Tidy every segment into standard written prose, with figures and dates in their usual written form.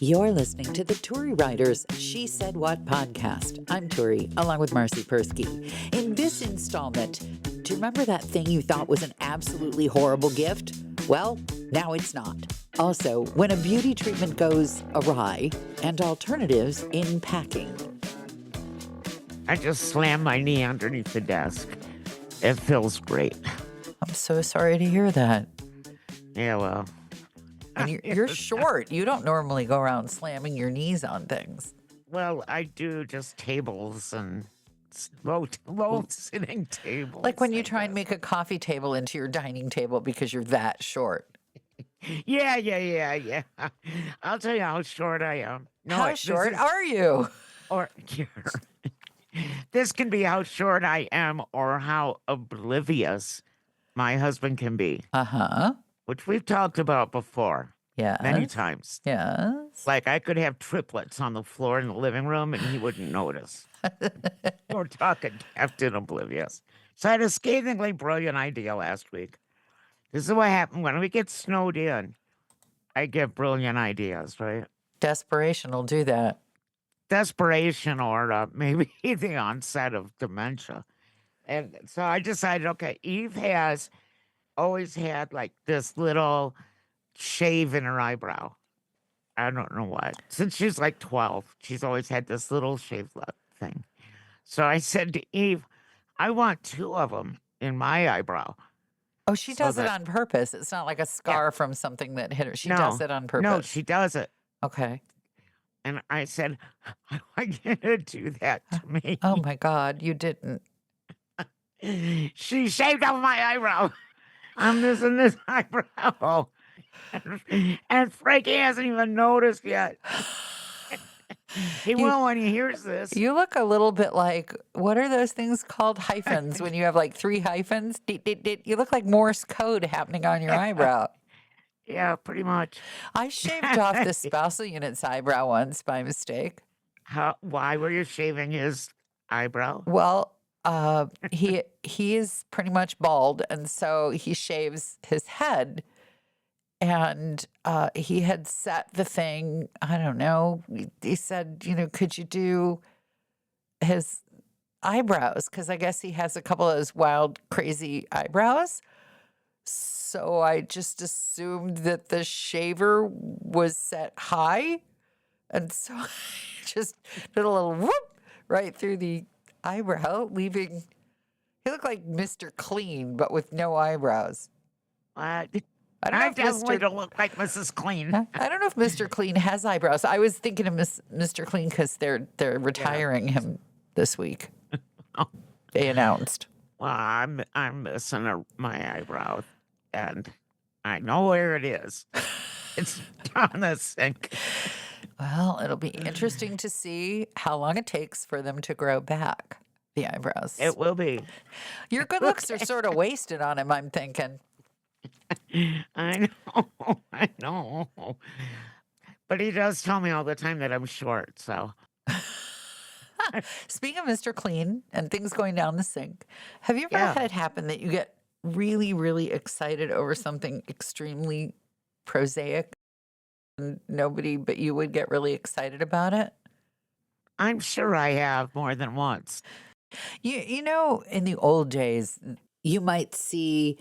You're listening to the Turi Ryder's She Said What podcast. I'm Turi, along with Marcy Persky. In this installment, do you remember that thing you thought was an absolutely horrible gift? Well, now it's not. Also, when a beauty treatment goes awry, and alternatives in packing. I just slammed my knee underneath the desk. It feels great. I'm so sorry to hear that. Yeah, well. And you're short. You don't normally go around slamming your knees on things. Well, I do just tables and low sitting tables. Like when you try and make a coffee table into your dining table because you're that short. Yeah. I'll tell you how short I am. No, How short are you? Or this can be how short I am or how oblivious my husband can be. Uh-huh. Which we've talked about before. Yes. Many times. Yes. Like I could have triplets on the floor in the living room and he wouldn't notice. We're talking Captain Oblivious. So I had a scathingly brilliant idea last week. This is what happened when we get snowed in. I get brilliant ideas, right? Desperation will do that. Desperation or maybe the onset of dementia. And so I decided, okay, Eve has always had like this little shave in her eyebrow. I don't know what. Since she's like 12, she's always had this little shave thing. So I said to Eve, I want two of them in my eyebrow. Oh, she does it on purpose. It's not like a scar from something that hit her. She does it on purpose. No, she does it. Okay. And I said, I want you to do that to me. Oh my God, you didn't. She shaved off my eyebrow. I'm missing this eyebrow. And Frankie hasn't even noticed yet. He will when he hears this. You look a little bit like, what are those things called? Hyphens. When you have like 3 hyphens. You look like Morse code happening on your eyebrow. Yeah, pretty much. I shaved off the spousal unit's eyebrow once by mistake. Why were you shaving his eyebrow? Well, he is pretty much bald, and so he shaves his head. And he had set the thing, I don't know, he said, could you do his eyebrows? Because I guess he has a couple of those wild, crazy eyebrows. So I just assumed that the shaver was set high. And so I just did a little whoop right through the eyebrow, leaving, he looked like Mr. Clean, but with no eyebrows. I don't know if don't look like Mrs. Clean. I don't know if Mr. Clean has eyebrows. I was thinking of Mr. Clean because they're retiring him this week. They announced. Well, I'm missing my eyebrow, and I know where it is. It's down the sink. Well, it'll be interesting to see how long it takes for them to grow back, the eyebrows. It will be. Your good looks are sort of wasted on him, I'm thinking. I know. But he does tell me all the time that I'm short, so. Speaking of Mr. Clean and things going down the sink, have you ever had it happen that you get really, really excited over something extremely prosaic and nobody but you would get really excited about it? I'm sure I have more than once. You know, in the old days, you might see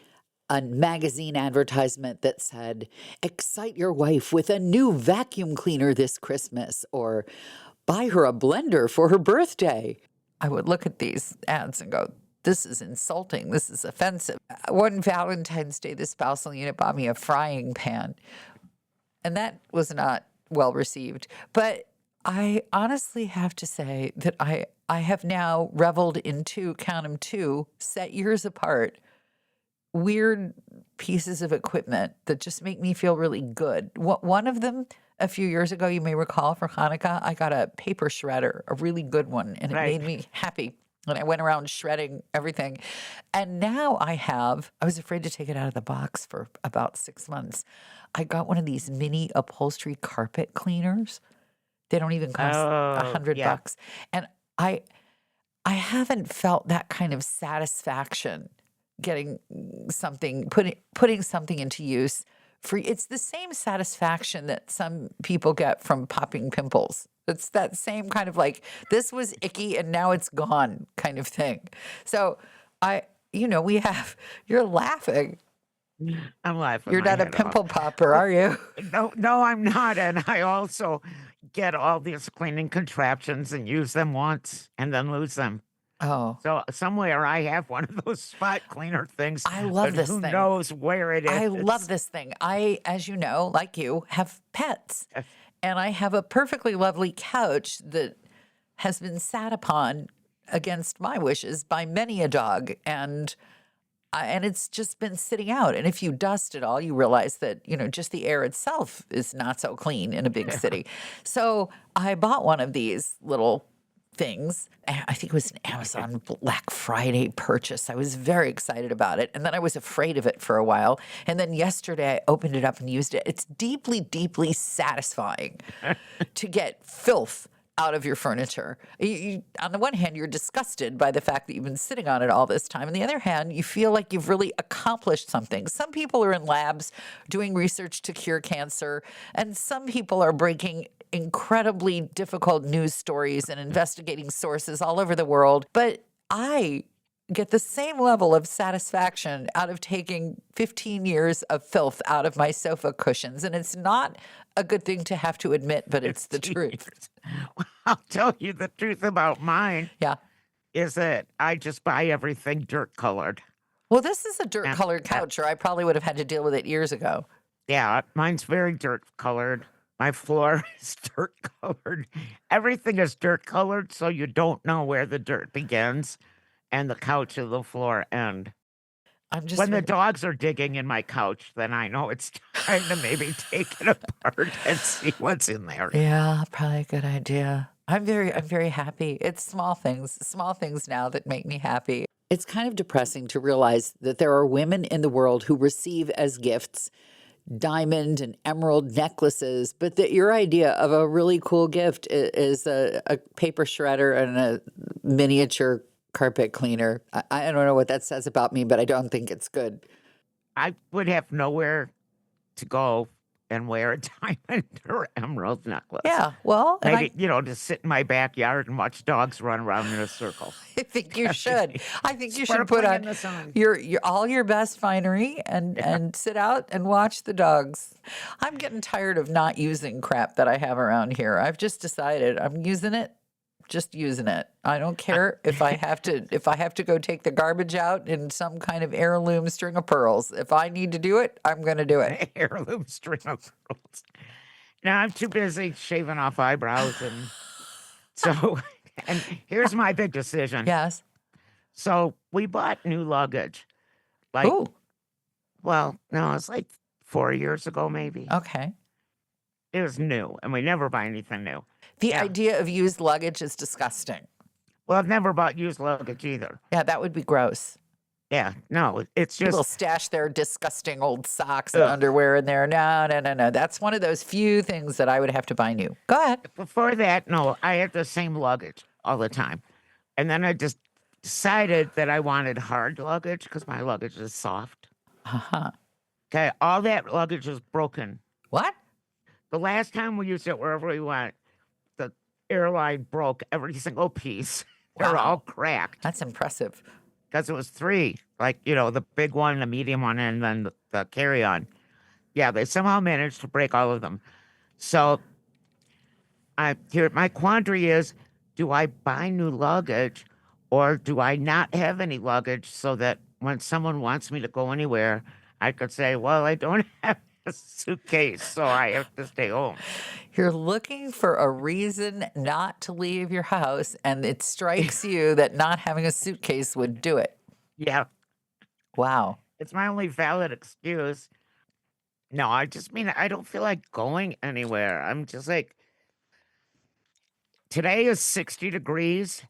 a magazine advertisement that said, excite your wife with a new vacuum cleaner this Christmas, or buy her a blender for her birthday. I would look at these ads and go, this is insulting. This is offensive. One Valentine's Day, the spousal unit bought me a frying pan, and that was not well received. But I honestly have to say that I have now reveled into, count them 2, set years apart, weird pieces of equipment that just make me feel really good. One of them, a few years ago, you may recall, for Hanukkah, I got a paper shredder, a really good one, and it made me happy. And I went around shredding everything. And now I was afraid to take it out of the box for about 6 months. I got one of these mini upholstery carpet cleaners. They don't even cost $100. And I haven't felt that kind of satisfaction getting something, putting something into use it's the same satisfaction that some people get from popping pimples. It's that same kind of like, this was icky and now it's gone kind of thing. So we have, you're laughing. I'm laughing You're my not a head off. pimple popper, are you? No, I'm not. And I also get all these cleaning contraptions and use them once and then lose them. Oh, So somewhere I have one of those spot cleaner things, I love but this who thing. knows where it I love is. this thing. I, as you know, like you, have pets. And I have a perfectly lovely couch that has been sat upon against my wishes by many a dog. And it's just been sitting out. And if you dust it all, you realize that, just the air itself is not so clean in a big city. So I bought one of these little things. I think it was an Amazon Black Friday purchase. I was very excited about it. And then I was afraid of it for a while. And then yesterday I opened it up and used it. It's deeply, deeply satisfying to get filth out of your furniture. On the one hand, you're disgusted by the fact that you've been sitting on it all this time. On the other hand, you feel like you've really accomplished something. Some people are in labs doing research to cure cancer, and some people are breaking incredibly difficult news stories and investigating sources all over the world. But I get the same level of satisfaction out of taking 15 years of filth out of my sofa cushions. And it's not a good thing to have to admit, but it's the truth. Well, I'll tell you the truth about mine Yeah. is that I just buy everything dirt colored. Well, this is a dirt And colored couch, or I probably would have had to deal with it years ago. yeah, mine's very dirt colored. My floor is dirt colored. Everything is dirt colored, so you don't know where the dirt begins and the couch and the floor end. I'm just When the dogs are digging in my couch, then I know it's time to maybe take it apart and see what's in there. Yeah, probably a good idea. I'm very happy. It's small things now that make me happy. It's kind of depressing to realize that there are women in the world who receive as gifts diamond and emerald necklaces, but that your idea of a really cool gift is a paper shredder and a miniature carpet cleaner. I don't know what that says about me, but I don't think it's good. I would have nowhere to go and wear a diamond or emerald necklace. Yeah, well, and Maybe, to sit in my backyard and watch dogs run around in a circle. I think you should. I think you should put Sparkling on in the sun. your all your best finery and sit out and watch the dogs. I'm getting tired of not using crap that I have around here. I've just decided I'm using it, just using it. I don't care if I have to go take the garbage out in some kind of heirloom string of pearls. If I need to do it, I'm going to do it. Heirloom string of pearls. Now I'm too busy shaving off eyebrows and here's my big decision. Yes. So we bought new luggage. Like, Ooh, well, no, it's like 4 years ago, maybe. okay. It was new, and we never buy anything new. The Yeah. idea of used luggage is disgusting. Well, I've never bought used luggage either. Yeah, that would be gross. Yeah, no, it's People just stash their disgusting old socks and Ugh. underwear in there. No. That's one of those few things that I would have to buy new. Go ahead. before that. No, I had the same luggage all the time, and then I just decided that I wanted hard luggage because my luggage is soft. Uh-huh. Okay, all that luggage is broken. What? The last time we used it wherever we went, the airline broke every single piece. They're Wow. all cracked That's impressive. because it was three, like, the big one, the medium one, and then the carry-on. Yeah, they somehow managed to break all of them. So my quandary is, do I buy new luggage or do I not have any luggage so that when someone wants me to go anywhere, I could say, well, I don't have a suitcase, so I have to stay home. You're looking for a reason not to leave your house, and it strikes you that not having a suitcase would do it. Yeah, Wow. it's my only valid excuse. No, I just mean I don't feel like going anywhere. I'm just like, today is 60 degrees.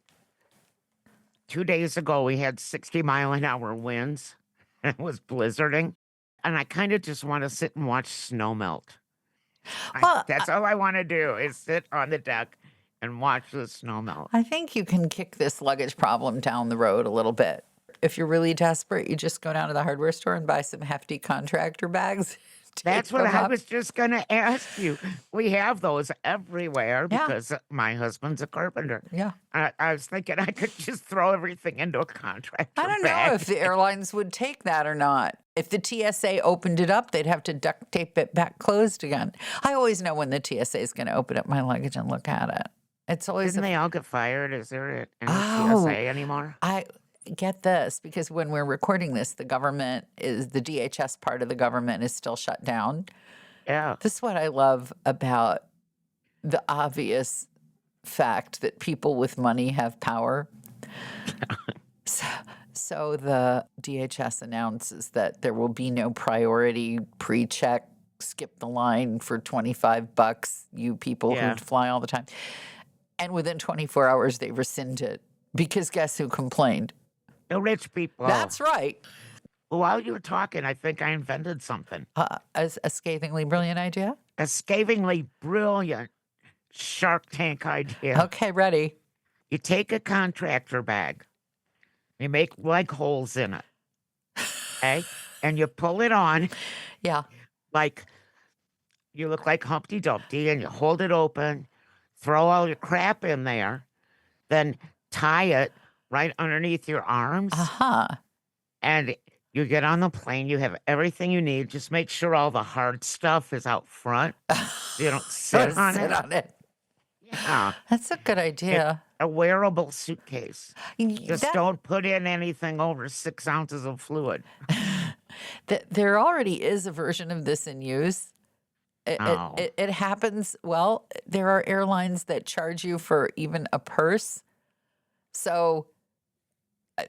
2 days ago, we had 60-mile-an-hour winds, and it was blizzarding. And I kind of just want to sit and watch snow melt. Well, That's all I want to do is sit on the deck and watch the snow melt. I think you can kick this luggage problem down the road a little bit. If you're really desperate, you just go down to the hardware store and buy some hefty contractor bags. That's tape what them I up. was just going to ask you. We have those everywhere Yeah, because my husband's a carpenter. yeah. I was thinking I could just throw everything into a I contractor don't know if bag. the airlines would take that or not. If the TSA opened it up, they'd have to duct tape it back closed again. I always know when the TSA is going to open up my luggage and look at it. It's always Didn't they all get fired? Is there any oh, TSA anymore? I get this because when we're recording this, the government is the DHS part of the government is still shut down. Yeah. This is what I love about the obvious fact that people with money have power. So, so the DHS announces that there will be no priority pre-check, skip the line for $25, you people who Yeah. fly all the time. And within 24 hours, they rescind it because guess who complained? The rich people. That's right. While you were talking, I think I invented something. As a scathingly brilliant idea. A scathingly brilliant Shark Tank idea. Okay, ready. You take a contractor bag, you make leg holes in it, okay? And you pull it on Yeah. like you look like Humpty Dumpty and you hold it open, throw all your crap in there, then tie it right underneath your arms. Uh-huh. And you get on the plane, you have everything you need. Just make sure all the hard stuff is out front so you don't sit Don't on sit it. on it. Yeah. That's a good idea. A wearable suitcase. Just That- don't put in anything over 6 ounces of fluid. There already is a version of this in use. Oh. It happens. Well, there are airlines that charge you for even a purse. So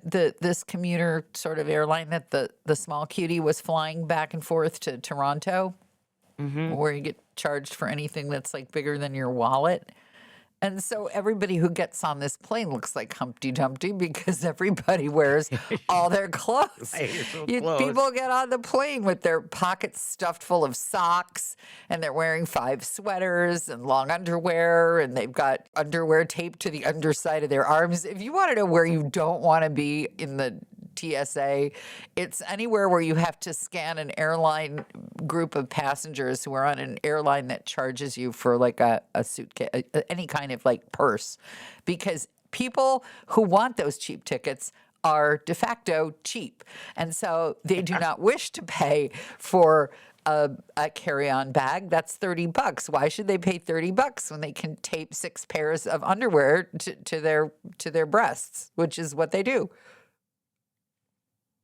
this commuter sort of airline that the small cutie was flying back and forth to Toronto, where you get charged for anything that's like bigger than your wallet. And so everybody who gets on this plane looks like Humpty Dumpty because everybody wears all their clothes. Layers of clothes. People get on the plane with their pockets stuffed full of socks and they're wearing 5 sweaters and long underwear and they've got underwear taped to the underside of their arms. If you want to know where you don't want to be in the TSA, it's anywhere where you have to scan an airline group of passengers who are on an airline that charges you for like a suitcase, any kind of like purse, because people who want those cheap tickets are de facto cheap. And so they do not wish to pay for a carry-on bag. That's $30. Why should they pay $30 when they can tape 6 pairs of underwear to their breasts, which is what they do?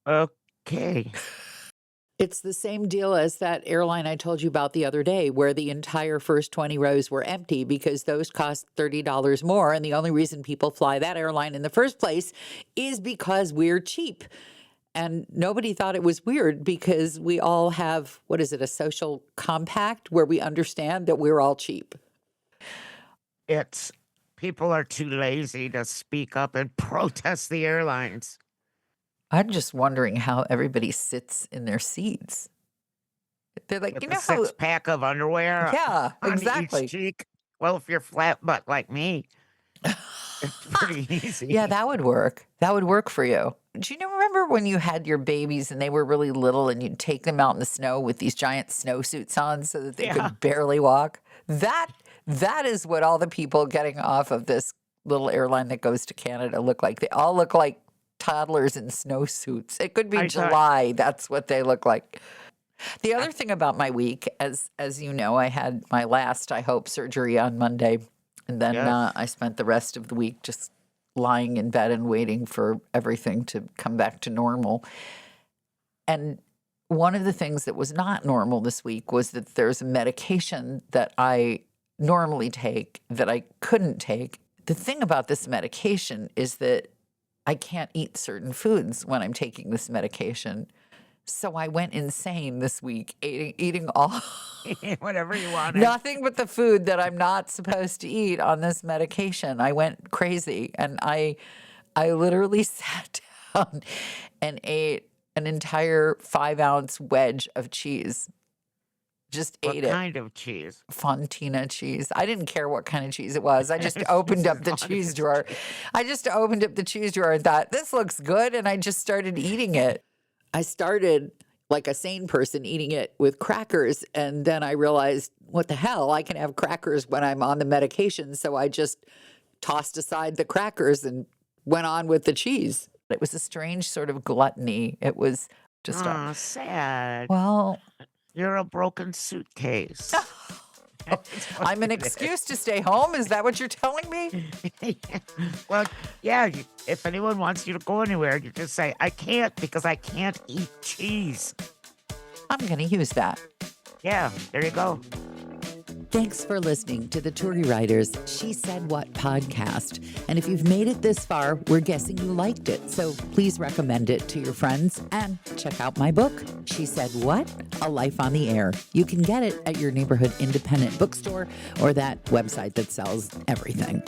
Okay. It's the same deal as that airline I told you about the other day, where the entire first 20 rows were empty because those cost $30 more. And the only reason people fly that airline in the first place is because we're cheap. And nobody thought it was weird because we all have, what is it, a social compact where we understand that we're all cheap. It's people are too lazy to speak up and protest the airlines. I'm just wondering how everybody sits in their seats. They're like, With you a know how, 6-pack of underwear yeah, on exactly. each cheek. Well, if you're flat butt like me, it's pretty easy. Yeah, that would work. That would work for you. Do you remember when you had your babies and they were really little and you'd take them out in the snow with these giant snowsuits on so that they Yeah. could barely walk? That is what all the people getting off of this little airline that goes to Canada look like. They all look like toddlers in snowsuits. It could be I thought- July. That's what they look like. The other thing about my week, as you know, I had my last, I hope, surgery on Monday. And then Yes. I spent the rest of the week just lying in bed and waiting for everything to come back to normal. And one of the things that was not normal this week was that there's a medication that I normally take that I couldn't take. The thing about this medication is that I can't eat certain foods when I'm taking this medication. So I went insane this week, eating all Whatever you wanted. nothing but the food that I'm not supposed to eat on this medication. I went crazy and I literally sat down and ate an entire 5-ounce wedge of cheese. Just What ate it. kind of cheese? Fontina cheese. I didn't care what kind of cheese it was. I just opened up the As long as cheese it's drawer. cheese. I just opened up the cheese drawer and thought, this looks good. And I just started eating it. I started like a sane person eating it with crackers. And then I realized, what the hell? I can have crackers when I'm on the medication. So I just tossed aside the crackers and went on with the cheese. It was a strange sort of gluttony. It was just Oh, sad. well, You're a broken suitcase. That's what I'm an it is. excuse to stay home. Is that what you're telling me? Well, yeah, if anyone wants you to go anywhere, you just say, I can't because I can't eat cheese. I'm going to use that. Yeah, there you go. Thanks for listening to the Turi Ryder's She Said What podcast. And if you've made it this far, we're guessing you liked it. So please recommend it to your friends and check out my book, She Said What? A Life on the Air. You can get it at your neighborhood independent bookstore or that website that sells everything.